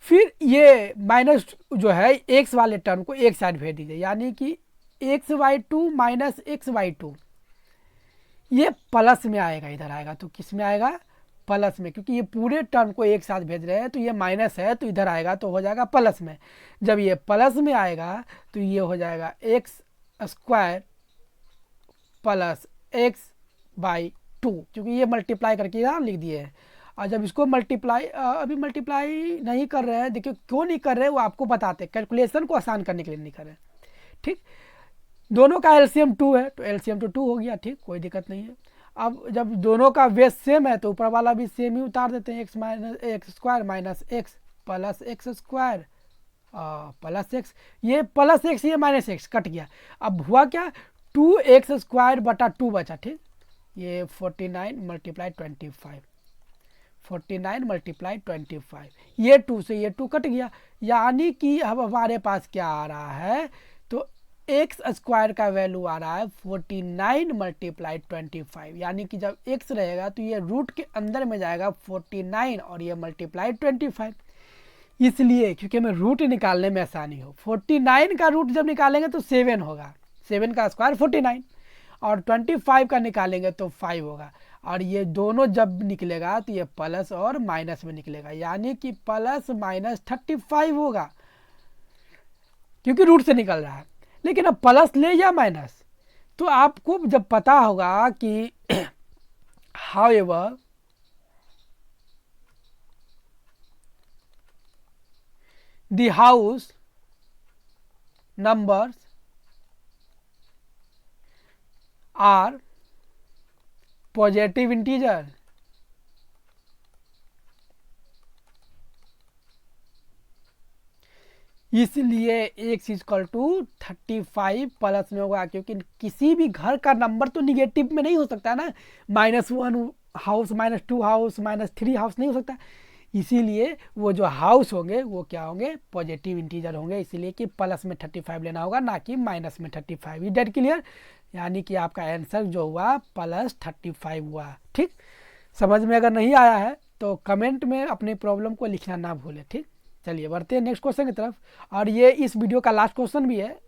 फिर ये माइनस जो है x वाले टर्म को एक साइड भेज दीजिए, यानी कि x/2 - x/2 ये प्लस में आएगा, इधर आएगा तो किस में आएगा, प्लस में, क्योंकि ये पूरे टर्म को एक साथ भेज रहे हैं तो ये माइनस है तो इधर आएगा तो हो जाएगा प्लस में। जब ये प्लस में आएगा तो ये हो जाएगा x² + x/2, क्योंकि ये मल्टीप्लाई करके यहाँ लिख दिए हैं। और जब इसको मल्टीप्लाई, अभी मल्टीप्लाई नहीं कर रहे हैं, देखिए क्यों नहीं कर रहे हैं वो आपको बताते हैं, कैलकुलेशन को आसान करने के लिए नहीं कर रहे हैं, ठीक। दोनों का एलसीएम 2 है तो एलसीएम तो 2 हो गया, ठीक, कोई दिक्कत नहीं है। अब जब दोनों का बेस सेम है तो ऊपर वाला भी सेम ही उतार देते हैं, x² - x + x² plus x, ये प्लस x ये माइनस x कट गया। अब हुआ क्या, 2x² / 2 बचा, ठीक। ये 49 × 25, 49 × 25, ये 2 से ये 2 कट गया, यानी कि अब हमारे पास क्या आ रहा है, तो x² का वैल्यू आ रहा है 49 × 25, यानी कि जब x रहेगा तो ये रूट के अंदर में जाएगा 49 और ये मल्टीप्लाई 25, इसलिए क्योंकि हमें रूट निकालने में आसानी हो। 49 का रूट जब निकालेंगे तो 7 होगा, 7 का स्क्वायर 49, और 25 का निकालेंगे तो 5 होगा, और ये दोनों जब निकलेगा तो ये प्लस और माइनस में निकलेगा, यानी कि +-35 होगा, क्योंकि रूट से निकल रहा है। लेकिन अब प्लस ले या माइनस, तो आपको जब पता होगा कि however the house numbers are positive integer, इसलिए x = 35 प्लस में होगा, क्योंकि किसी भी घर का नंबर तो निगेटिव में नहीं हो सकता ना, -1 हाउस, -2 हाउस, -3 हाउस नहीं हो सकता, इसीलिए वो जो हाउस होंगे वो क्या होंगे, पॉजिटिव इंटीजर होंगे, इसीलिए कि प्लस में 35 लेना होगा, ना कि माइनस में 35। ये डेट क्लियर, यानी कि आपका आंसर जो हुआ +35 हुआ, ठीक। समझ में अगर नहीं आया है तो कमेंट में अपनी प्रॉब्लम को लिखना ना भूलें, ठीक। चलिए बढ़ते हैं नेक्स्ट क्वेश्चन की तरफ, और ये इस वीडियो का लास्ट क्वेश्चन भी है।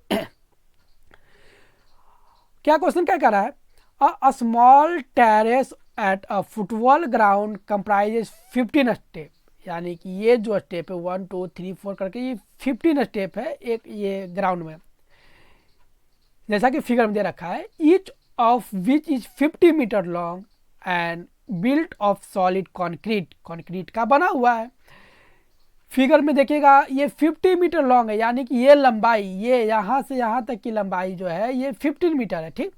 क्या क्वेश्चन क्या कर रहा है, a small terrace at a football ground comprises 15 step, यानी कि ये जो स्टेप है 1 2 3 4 करके ये 15 स्टेप है एक ये ग्राउंड में, जैसा कि फिगर में दे रखा है। Each of which is 50 metre long and built of solid concrete, concrete का बना हुआ है। फिगर में देखिएगा ये 50 मीटर लॉन्ग है, यानी कि ये लंबाई, ये यहाँ से यहाँ तक की लंबाई जो है ये 15 मीटर है, ठीक।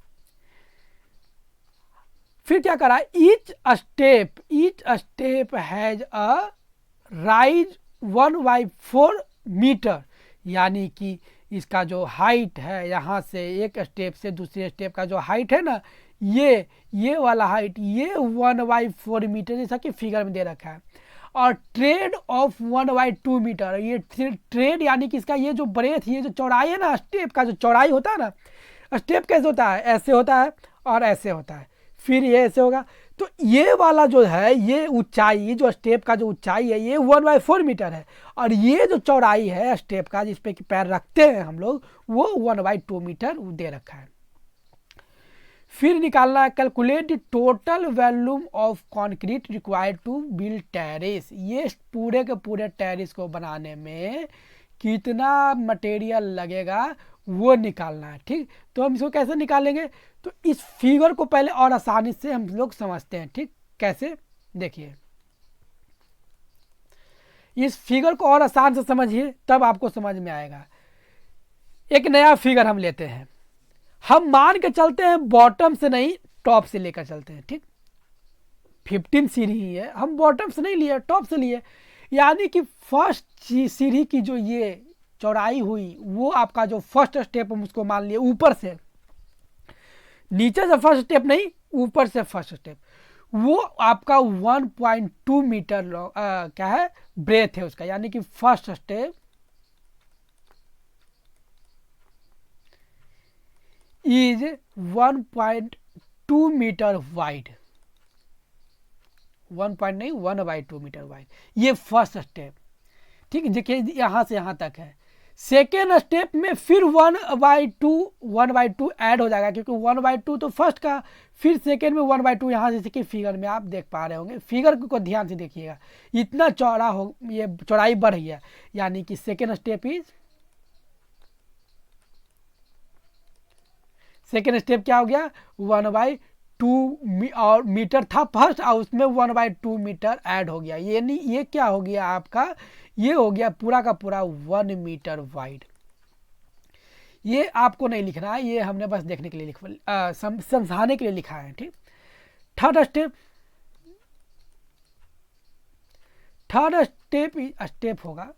फिर क्या करा, each step has a rise 1/4 metre, यानी कि इसका जो हाइट है यहाँ से एक स्टेप से दूसरे स्टेप का जो हाइट है ना, ये वाला हाइट ये 1/4 मीटर, जैसा कि फिगर में दे रखा है। और ट्रेड ऑफ 1/2 मीटर, ये ट्रेड यानी कि इसका ये जो ब्रेथ, ये जो चौड़ाई है ना, स्टेप का जो चौड़ाई होता है ना, स्टेप कैसे होता है, ऐसे होता है और ऐसे होता है, फिर ये ऐसे होगा, तो ये वाला जो है ये ऊंचाई, ये जो स्टेप का जो ऊंचाई है ये 1/4 मीटर है, और ये जो चौड़ाई है स्टेप का जिस पे कि पैर रखते हैं हम लोग वो 1/2 मीटर दे रखा है। फिर निकालना है, calculate the total volume of concrete required to build terrace, ये पूरे के पूरे टेरेस को बनाने में कितना मटेरियल लगेगा वो निकालना है, ठीक। तो हम इसको कैसे निकालेंगे, तो इस फिगर को पहले और आसानी से हम लोग समझते हैं, ठीक। कैसे, देखिए इस फिगर को और आसान से समझिए, तब आपको समझ में आएगा। एक नया फिगर हम लेते हैं, हम मान के चलते हैं बॉटम से नहीं टॉप से लेकर चलते हैं, ठीक। 15 सीढ़ी ही है, हम बॉटम से नहीं लिए, टॉप से लिए। यानी कि फर्स्ट सीढ़ी की जो ये चौड़ाई हुई, वो आपका जो फर्स्ट स्टेप हम उसको मान लिए ऊपर से, नीचे से फर्स्ट स्टेप नहीं, ऊपर से फर्स्ट स्टेप, वो आपका 1.2 मीटर क्या है, ब्रेथ है उसका। यानी कि first step is 1.2 metre wide, 1.2 metre wide, ये फर्स्ट स्टेप, ठीक। देखिए यहाँ से यहाँ तक है। सेकेंड स्टेप में फिर 1/2 ऐड हो जाएगा, क्योंकि 1/2 तो फर्स्ट का, फिर सेकेंड में 1/2। यहाँ जैसे कि फिगर में आप देख पा रहे होंगे, फिगर को ध्यान से देखिएगा, इतना चौड़ा हो, ये चौड़ाई बढ़ गया। यानी कि second step is, second step क्या हो गया, 1/2 और मीटर था फर्स्ट, और उसमें 1/2 मीटर ऐड हो गया। ये नहीं, ये क्या हो गया आपका, ये हो गया पूरा का पूरा 1 मीटर वाइड। ये आपको नहीं लिखना है, ये हमने बस देखने के लिए समझाने के लिए लिखा है, ठीक। थर्ड स्टेप, स्टेप होगा,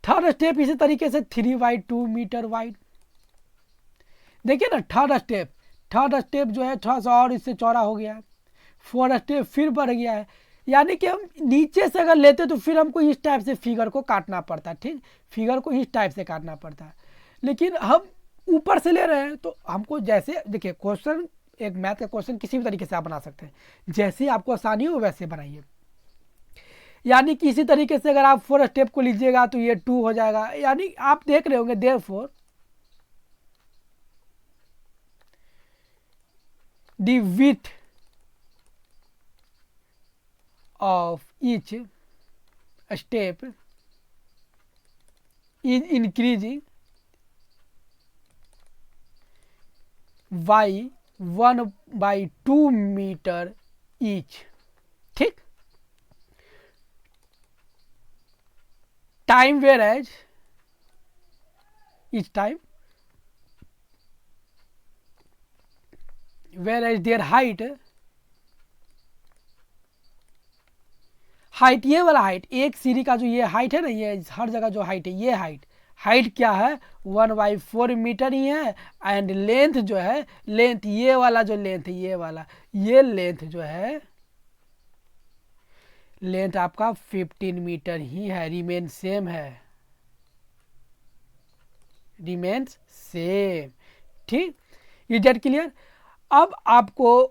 थर्ड स्टेप इसी तरीके से 3/2 मीटर वाइड। देखिए ना, थर्ड स्टेप जो है थोड़ा सा और इससे चौड़ा हो गया है। फोर्थ स्टेप फिर बढ़ गया है। यानी कि हम नीचे से अगर लेते तो फिर हमको इस टाइप से फिगर को काटना पड़ता, ठीक, फिगर को इस टाइप से काटना पड़ता है। लेकिन हम ऊपर से ले रहे हैं, तो हमको जैसे, देखिए क्वेश्चन, एक मैथ का क्वेश्चन किसी भी तरीके से आप बना सकते हैं, जैसे आपको आसानी हो वैसे बनाइए। यानी कि इसी तरीके से अगर आप 4 स्टेप को लीजिएगा तो ये 2 हो जाएगा। यानी आप देख रहे होंगे, therefore the width of each step is increasing by 1/2 metre each, ठीक। Time whereas each time, whereas their height, ये वाला हाइट, एक सीढ़ी का जो ये हाइट है ना, ये हर जगह जो हाइट है, ये हाइट क्या है, 1/4 मीटर ही है। एंड लेंथ जो है, लेंथ ये वाला जो लेंथ है, ये वाला, ये लेंथ जो है, लेंथ आपका 15 मीटर ही है, रिमेन सेम है, रिमेन्स सेम, ठीक। Is that clear. अब आपको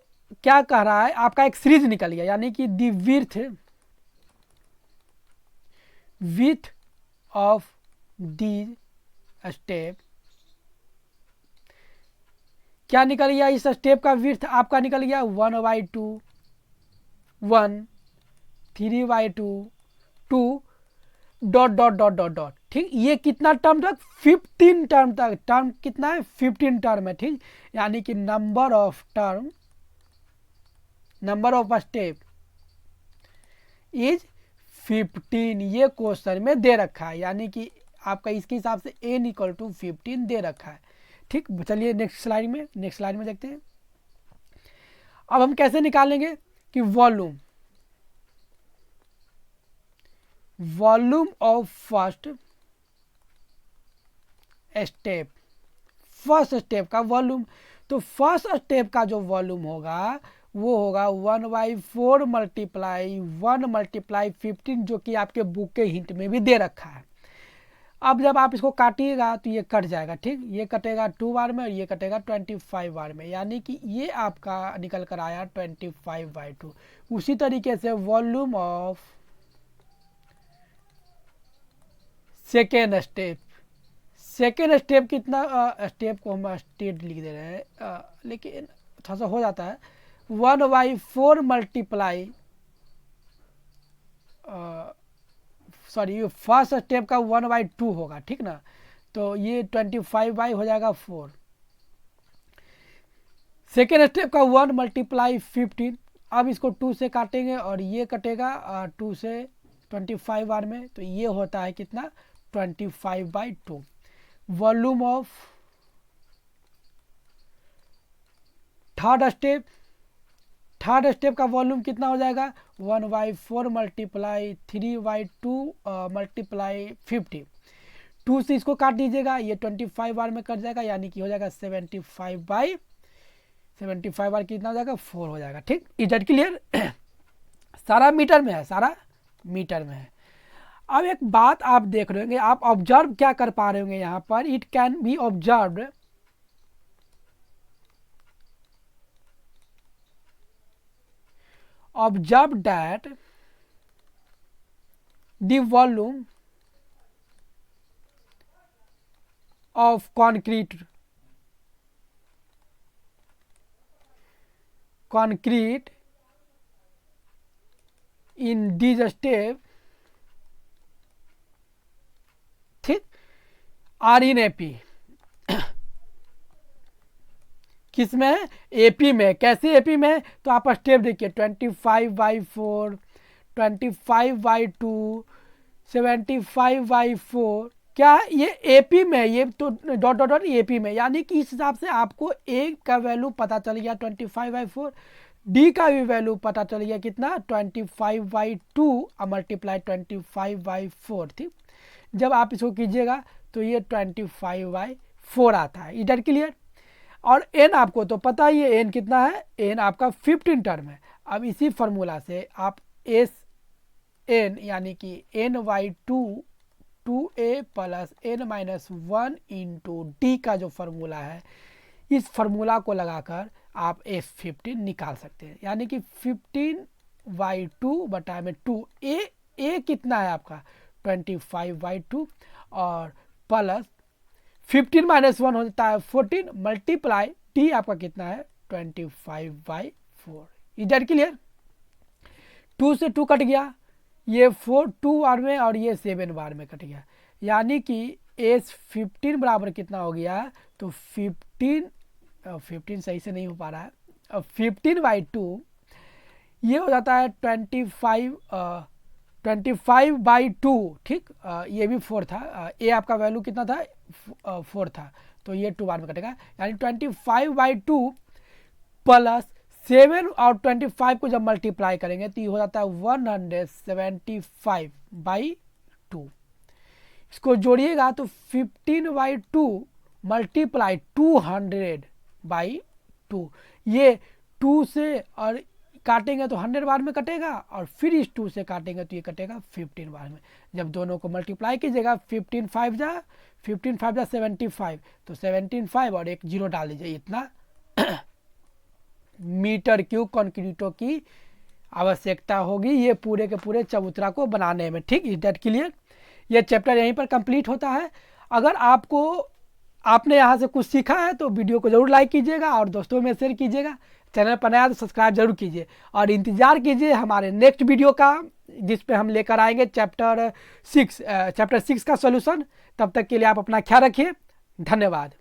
क्या कह रहा है, आपका एक सीरीज निकल गया। यानी कि दी विथ ऑफ दी स्टेप, क्या निकल गया, इस स्टेप का विथ आपका निकल गया 1/2, 1, 3/2, 2, dot dot dot dot dot, ठीक। ये कितना टर्म तक, 15 टर्म तक, टर्म कितना है, 15 टर्म है, ठीक। यानी कि number of term, number of step is 15, ये क्वेश्चन में दे रखा है। यानी कि आपका इसके हिसाब से n = 15 दे रखा है, ठीक। चलिए नेक्स्ट स्लाइड में देखते हैं। अब हम कैसे निकालेंगे कि वॉल्यूम ऑफ फर्स्ट स्टेप का वॉल्यूम। तो फर्स्ट स्टेप का जो वॉल्यूम होगा वो होगा 1/4 मल्टीप्लाई 1 मल्टीप्लाई 15, जो कि आपके बुक के हिंट में भी दे रखा है। अब जब आप इसको काटिएगा तो ये कट जाएगा, ठीक। ये कटेगा 2 बार में और ये कटेगा 25 बार में। यानी कि ये आपका निकल कर आया 25/2। उसी तरीके से वॉल्यूम ऑफ सेकेंड स्टेप कितना, स्टेप को हम स्टेट लिख दे रहे हैं, लेकिन थोड़ा सा हो जाता है, 1/4 मल्टीप्लाई, सॉरी, फर्स्ट स्टेप का 1/2 होगा, ठीक ना। तो ये 25 हो जाएगा 4। सेकेंड स्टेप का 1 मल्टीप्लाई 15, अब इसको 2 से काटेंगे और ये कटेगा 2 से 25 बार में, तो ये होता है कितना 25/2। वॉल्यूम ऑफ थर्ड स्टेप का वॉल्यूम कितना हो जाएगा 1/4 मल्टीप्लाई 3/2 मल्टीप्लाई 50। 2 से इसको काट दीजिएगा, ये 25 बार में कट जाएगा, यानी कि हो जाएगा 75 बार कितना हो जाएगा 4 हो जाएगा। ठीक, इज दैट क्लियर? सारा मीटर में है, सारा मीटर में है। अब एक बात आप देख रहे होंगे, आप ऑब्जर्व क्या कर पा रहे होंगे यहाँ पर, it can be observed that the volume of concrete in this step, ठीक, आर इन एपी। किस में है? एपी में। कैसे एपी में? तो आप स्टेप देखिए 25/4, 25/2, 75/4, क्या ये एपी में? ये तो डॉट डॉट डॉट एपी में, यानी कि इस हिसाब से आपको ए का वैल्यू पता चल गया 25/4, डी का भी वैल्यू पता चल गया कितना 25/2 मल्टीप्लाई 25/4। ठीक, जब आप इसको कीजिएगा तो ये 25/4 आता है। इधर क्लियर? और एन आपको तो पता ही है, एन कितना है, एन आपका 15 टर्म है। अब इसी फार्मूला से आप एस एन यानी कि n/2 2a plus n-1 into D का जो फार्मूला है, इस फार्मूला को लगाकर आप F15 निकाल सकते हैं, यानी कि 15/2 बटा में 2 ए कितना है आपका 25/2 और प्लस 15 - 1 होता है 14 मल्टीप्लाई टी आपका कितना है 25/4। इधर क्लियर? 2 से 2 कट गया, ये 2 बार में और ये 7 बार में कट गया, यानी कि एस 15 बराबर कितना हो गया, तो 15 सही से नहीं हो पा रहा है, 15/2 ये हो जाता है 25/2। ठीक, ये भी 4 था, ए आपका वैल्यू कितना था 4 था, तो ये 2 बार में कटेगा, यानी 25/2 प्लस 7 और 25 को जब मल्टीप्लाई करेंगे तो ये हो जाता है 175/2। इसको जोड़िएगा तो 15/2 मल्टीप्लाई 200/2, ये 2 से और काटेंगे तो 100 बार में कटेगा, और फिर इस 2 से काटेंगे तो ये कटेगा 15 बार में। जब दोनों को मल्टीप्लाई कीजिएगा 15 5 जा 75, तो 75 और एक 0 डाल दीजिए, इतना मीटर क्यूब कंक्रीटों की आवश्यकता होगी ये पूरे के पूरे चबूतरा को बनाने में। ठीक, इज दैट क्लियर? ये चैप्टर यहीं पर कंप्लीट होता है। अगर आपने यहाँ से कुछ सीखा है तो वीडियो को जरूर लाइक कीजिएगा और दोस्तों में शेयर कीजिएगा। चैनल पर नया तो सब्सक्राइब जरूर कीजिए और इंतजार कीजिए हमारे नेक्स्ट वीडियो का, जिस पे हम लेकर आएंगे चैप्टर 6 का सॉल्यूशन। तब तक के लिए आप अपना ख्याल रखिए। धन्यवाद।